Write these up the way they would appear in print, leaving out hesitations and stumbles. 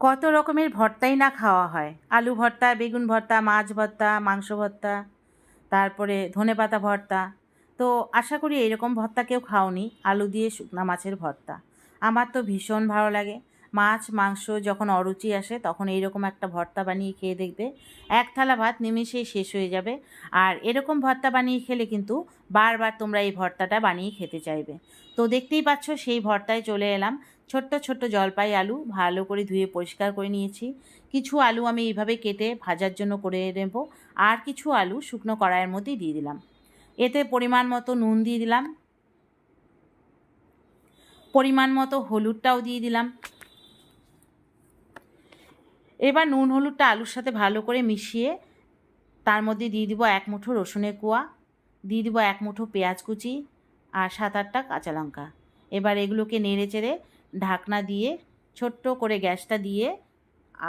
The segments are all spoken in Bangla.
কত রকমের ভর্তাই না খাওয়া হয়। আলু ভর্তা, বেগুন ভর্তা, মাছ ভর্তা, মাংস ভর্তা, তারপরে ধনেপাতা ভর্তা। তো আশা করি এরকম ভর্তা কেউ খাওনি, আলু দিয়ে শুকনা মাছের ভর্তা। আমার তো ভীষণ ভালো লাগে। মাছ মাংস যখন অরুচি আসে তখন এইরকম একটা ভর্তা বানিয়ে খেয়ে দেখবে, এক থালা ভাত নিমেষেই শেষ হয়ে যাবে। আর এরকম ভর্তা বানিয়ে খেলে কিন্তু বারবার তোমরা এই ভর্তাটা বানিয়ে খেতে চাইবে। তো দেখতেই পাচ্ছ সেই ভর্তায় চলে এলাম। ছোট্ট ছোট্ট জলপাই আলু ভালো করে ধুয়ে পরিষ্কার করে নিয়েছি। কিছু আলু আমি এইভাবে কেটে ভাজার জন্য করে নেব, আর কিছু আলু শুকনো কড়াইয়ের মধ্যে দিয়ে দিলাম। এতে পরিমাণ মতো নুন দিয়ে দিলাম, পরিমাণ মতো হলুদটাও দিয়ে দিলাম। এবার নুন হলুদটা আলুর সাথে ভালো করে মিশিয়ে তার মধ্যে দিয়ে দিব এক মুঠো রসুনের কোয়া, দিয়ে দিব এক মুঠো পেঁয়াজ কুচি আর 7-8টা কাঁচা লঙ্কা। এবার এগুলোকে নেড়ে চেড়ে ঢাকনা দিয়ে ছোট্ট করে গ্যাসটা দিয়ে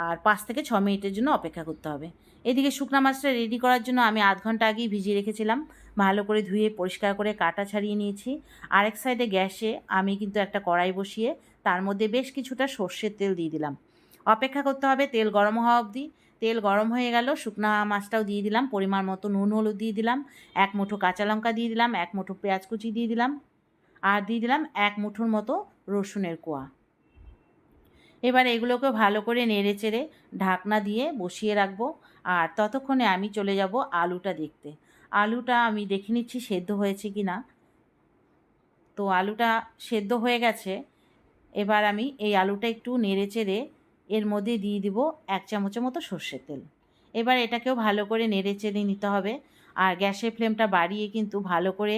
আর 5 থেকে 6 মিনিটের জন্য অপেক্ষা করতে হবে। এদিকে শুকনা মাছটা রেডি করার জন্য আমি আধ ঘন্টা আগেই ভিজিয়ে রেখেছিলাম। ভালো করে ধুয়ে পরিষ্কার করে কাটা ছাড়িয়ে নিয়েছি। আরেক সাইডে গ্যাসে আমি কিন্তু একটা কড়াই বসিয়ে তার মধ্যে বেশ কিছুটা সর্ষের তেল দিয়ে দিলাম। অপেক্ষা করতে হবে তেল গরম হওয়া অবধি। তেল গরম হয়ে গেল, শুকনা মাছটাও দিয়ে দিলাম, পরিমাণ মতো নুন হলুদ দিয়ে দিলাম, এক মুঠো কাঁচা লঙ্কা দিয়ে দিলাম, এক মুঠো পেঁয়াজ কুচি দিয়ে দিলাম, আর দিয়ে দিলাম এক মুঠোর মতো রসুনের কোয়া। এবার এগুলোকে ভালো করে নেড়ে চেড়ে ঢাকনা দিয়ে বসিয়ে রাখবো। আর ততক্ষণে আমি চলে যাব আলুটা দেখতে। আলুটা আমি দেখে নিচ্ছি সেদ্ধ হয়েছে কি না। তো আলুটা সেদ্ধ হয়ে গেছে। এবার আমি এই আলুটা একটু নেড়ে চেড়ে এর মধ্যে দিয়ে দিব 1 চামচের মতো সর্ষের তেল। এবার এটাকেও ভালো করে নেড়ে চেড়ে নিতে হবে, আর গ্যাসের ফ্লেমটা বাড়িয়ে কিন্তু ভালো করে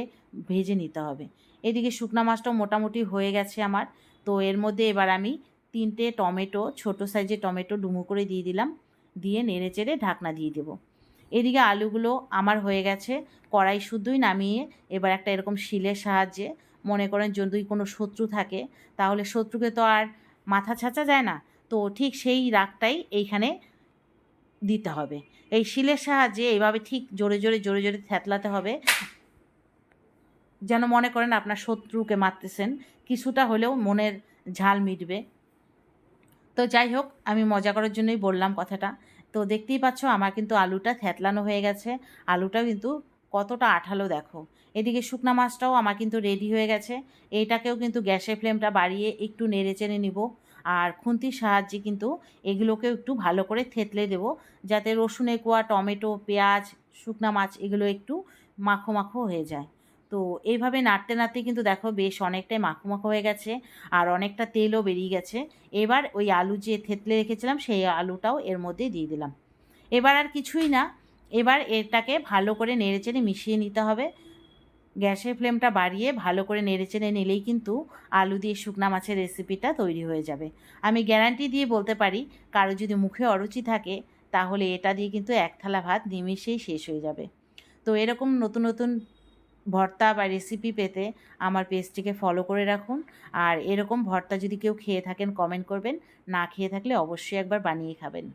ভেজে নিতে হবে। এদিকে শুকনা মাছটাও মোটামুটি হয়ে গেছে আমার। তো এর মধ্যে এবার আমি 3টে টমেটো, ছোটো সাইজের টমেটো ডুমো করে দিয়ে দিলাম, দিয়ে নেড়ে চেড়ে ঢাকনা দিয়ে দেবো। এদিকে আলুগুলো আমার হয়ে গেছে। কড়াই শুদ্ধই নামিয়ে এবার একটা এরকম শিলের সাহায্যে, মনে করেন যদি কোনো শত্রু থাকে তাহলে শত্রুকে তো আর মাথা ছাঁচা যায় না, তো ঠিক সেই রাগটাই এইখানে দিতে হবে। এই শিলের সাহায্যে এইভাবে ঠিক জোরে জোরে জোরে জোরে থ্যাতলাতে হবে, যেন মনে করেন আপনার শত্রুকে মারতেছেন, কিছুটা হলেও মনের ঝাল মিটবে। তো যাই হোক, আমি মজা করার জন্যই বললাম কথাটা। তো দেখতেই পাচ্ছ আমার কিন্তু আলুটা থ্যাতলানো হয়ে গেছে। আলুটাও কিন্তু কতটা আঠালো দেখো। এদিকে শুকনা মাছটাও আমার কিন্তু রেডি হয়ে গেছে। এইটাকেও কিন্তু গ্যাসের ফ্লেমটা বাড়িয়ে একটু নেড়ে চেড়ে নিব, আর খুন্তির সাহায্যে কিন্তু এগুলোকেও একটু ভালো করে থেতলে দেব, যাতে রসুনের কোয়া, টমেটো, পেঁয়াজ, শুকনা মাছ এগুলো একটু মাখো মাখো হয়ে যায়। তো এইভাবে নাড়তে নাড়তে কিন্তু দেখো বেশ অনেকটাই মাখো মাখো হয়ে গেছে, আর অনেকটা তেলও বেরিয়ে গেছে। এবার ওই আলু যে থেতলে রেখেছিলাম সেই আলুটাও এর মধ্যে দিয়ে দিলাম। এবার আর কিছুই না, এবার এটাকে ভালো করে নেড়েচেড়ে মিশিয়ে নিতে হবে। গ্যাসের ফ্লেমটা বাড়িয়ে ভালো করে নেড়েচেড়ে নিলেই কিন্তু আলু দিয়ে শুকনা মাছের রেসিপিটা তৈরি হয়ে যাবে। আমি গ্যারান্টি দিয়ে বলতে পারি, কারো যদি মুখে অরুচি থাকে তাহলে এটা দিয়ে কিন্তু এক থালা ভাত নিমেষেই শেষ হয়ে যাবে। তো এরকম নতুন নতুন ভর্তা বা রেসিপি পেতে আমার পেজটিকে ফলো করে রাখুন। আর এরকম ভর্তা যদি কেউ খেয়ে থাকেন কমেন্ট করবেন, না খেয়ে থাকলে অবশ্যই একবার বানিয়ে খাবেন।